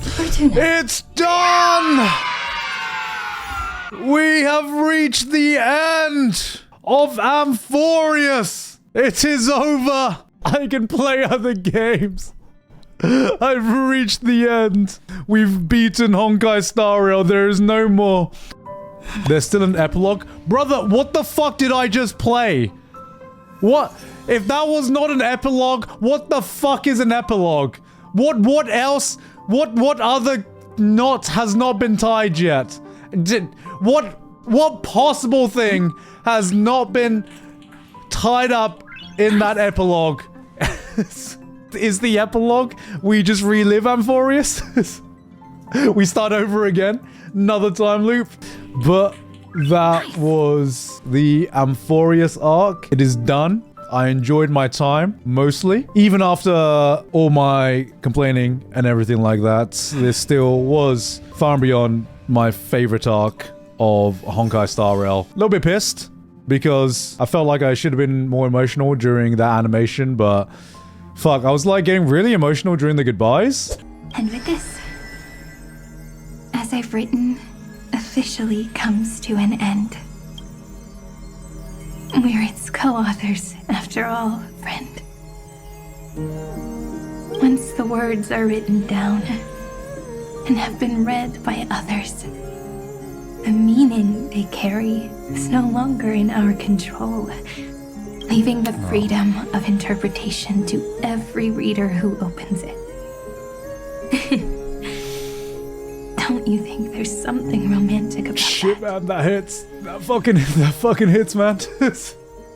It's done! We have reached the end of Amphoreus. It is over. I can play other games. I've reached the end. We've beaten Honkai Star Rail. There is no more. There's still an epilogue. Brother, what the fuck did I just play? What? If that was not an epilogue, what the fuck is an epilogue? What else? What other knot has not been tied yet? What possible thing has not been tied up in that epilogue? Is the epilogue we just relive Amphoreus? We start over again? Another time loop? But that was the Amphoreus arc. It is done. I enjoyed my time, mostly. Even after all my complaining and everything like that, this still was far and beyond my favorite arc of Honkai Star Rail. A little bit pissed, because I felt like I should have been more emotional during that animation, but fuck, I was like getting really emotional during the goodbyes. And with this, as I've written, officially comes to an end. We're its co-authors, after all, friend. Once the words are written down and have been read by others, the meaning they carry is no longer in our control, leaving the freedom of interpretation to every reader who opens it. Don't you think there's something romantic about Shit, man, that hits. That fucking hits, man.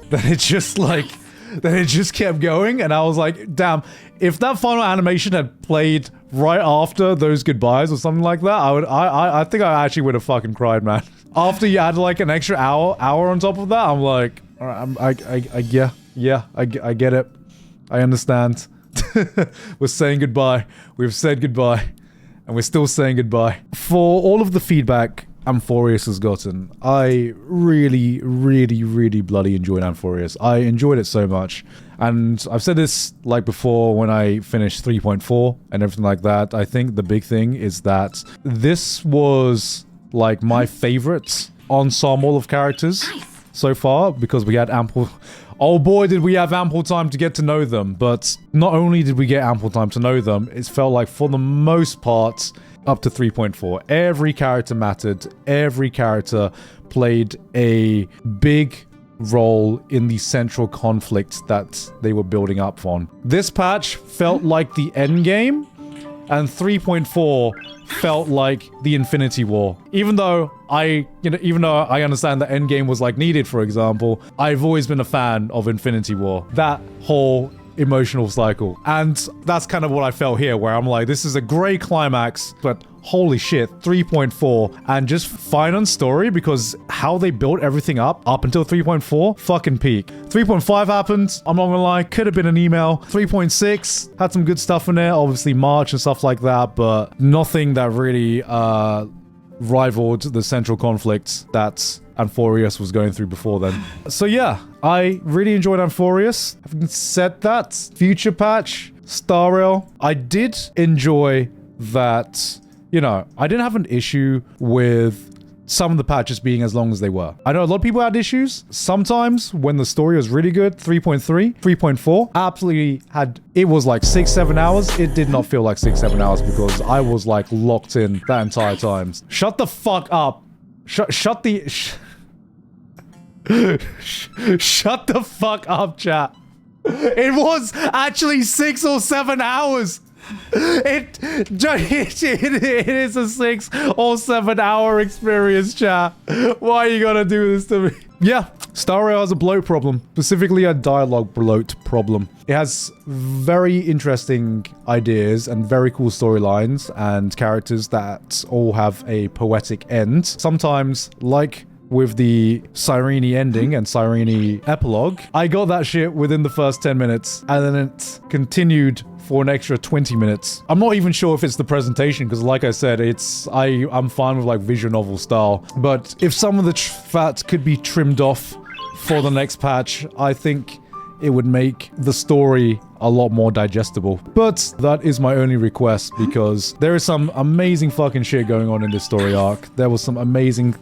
That it just kept going, and I was like, damn, if that final animation had played right after those goodbyes or something like that, I think I actually would have fucking cried, man. After you add like an extra hour on top of that, I'm like, all right, I get it. I understand. We're saying goodbye. We've said goodbye. And we're still saying goodbye. For all of the feedback Amphoreus has gotten, I really bloody enjoyed Amphoreus. I enjoyed it so much. And I've said this like before when I finished 3.4 and everything like that. I think the big thing is that this was like my favorite ensemble of characters so far, because we had ample... Oh boy, did we have ample time to get to know them. But not only did we get ample time to know them, it felt like for the most part, up to 3.4, every character mattered. Every character played a big role in the central conflict that they were building up on. This patch felt like the end game, and 3.4 felt like the Infinity War. Even though I understand that Endgame was like needed, for example, I've always been a fan of Infinity War. That whole emotional cycle. And that's kind of what I felt here, where I'm like, this is a great climax, but holy shit, 3.4, and just fine on story, because how they built everything up until 3.4, fucking peak. 3.5 happened, I'm not gonna lie, could have been an email. 3.6 had some good stuff in there, obviously March and stuff like that, but nothing that really rivaled the central conflict that Amphoreus was going through before then. So yeah, I really enjoyed Amphoreus. Having said that, future patch, Star Rail, I did enjoy that, you know, I didn't have an issue with some of the patches being as long as they were. I know a lot of people had issues. Sometimes when the story was really good, 3.3, 3.4, absolutely had, it was like 6-7 hours. It did not feel like 6-7 hours because I was like locked in that entire time. Shut the fuck up. Shut the fuck up, chat. It was actually 6 or 7 hours. It is a 6 or 7 hour experience, chat. Why are you gonna do this to me? Yeah, Star Rail has a bloat problem, specifically a dialogue bloat problem. It has very interesting ideas and very cool storylines and characters that all have a poetic end. Sometimes, like with the Cyrene ending and Cyrene epilogue, I got that shit within the first 10 minutes, and then it continued for an extra 20 minutes. I'm not even sure if it's the presentation, because like I said, I'm fine with like visual novel style, but if some of the fat could be trimmed off for the next patch, I think it would make the story a lot more digestible. But that is my only request, because there is some amazing fucking shit going on in this story arc. There was some amazing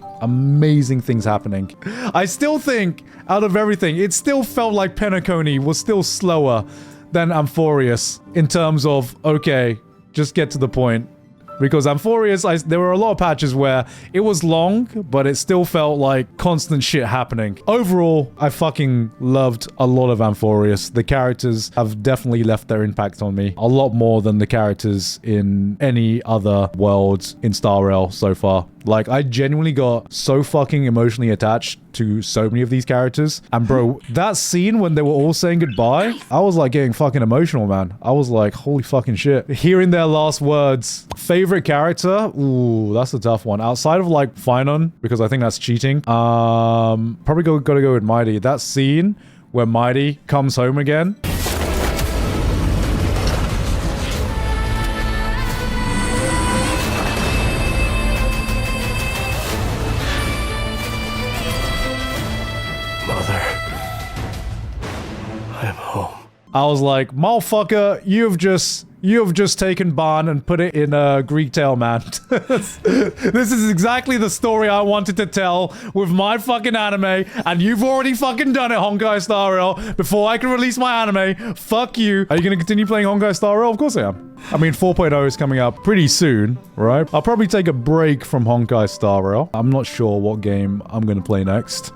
things happening. I still think, out of everything, it still felt like Penacony was still slower than Amphoreus in terms of, okay, just get to the point. Because Amphoreus, there were a lot of patches where it was long, but it still felt like constant shit happening. Overall, I fucking loved a lot of Amphoreus. The characters have definitely left their impact on me. A lot more than the characters in any other world in Star Rail so far. Like, I genuinely got so fucking emotionally attached to so many of these characters. And bro, that scene when they were all saying goodbye, I was like getting fucking emotional, man. I was like, holy fucking shit. Hearing their last words. Favorite character? Ooh, that's a tough one. Outside of like Finon, because I think that's cheating. Probably gotta go with Mighty. That scene where Mighty comes home again. I was like, motherfucker, you have just taken Ban and put it in a Greek tale, man. This is exactly the story I wanted to tell with my fucking anime, and you've already fucking done it, Honkai Star Rail. Before I can release my anime, fuck you. Are you gonna continue playing Honkai Star Rail? Of course I am. I mean, 4.0 is coming up pretty soon, right? I'll probably take a break from Honkai Star Rail. I'm not sure what game I'm gonna play next.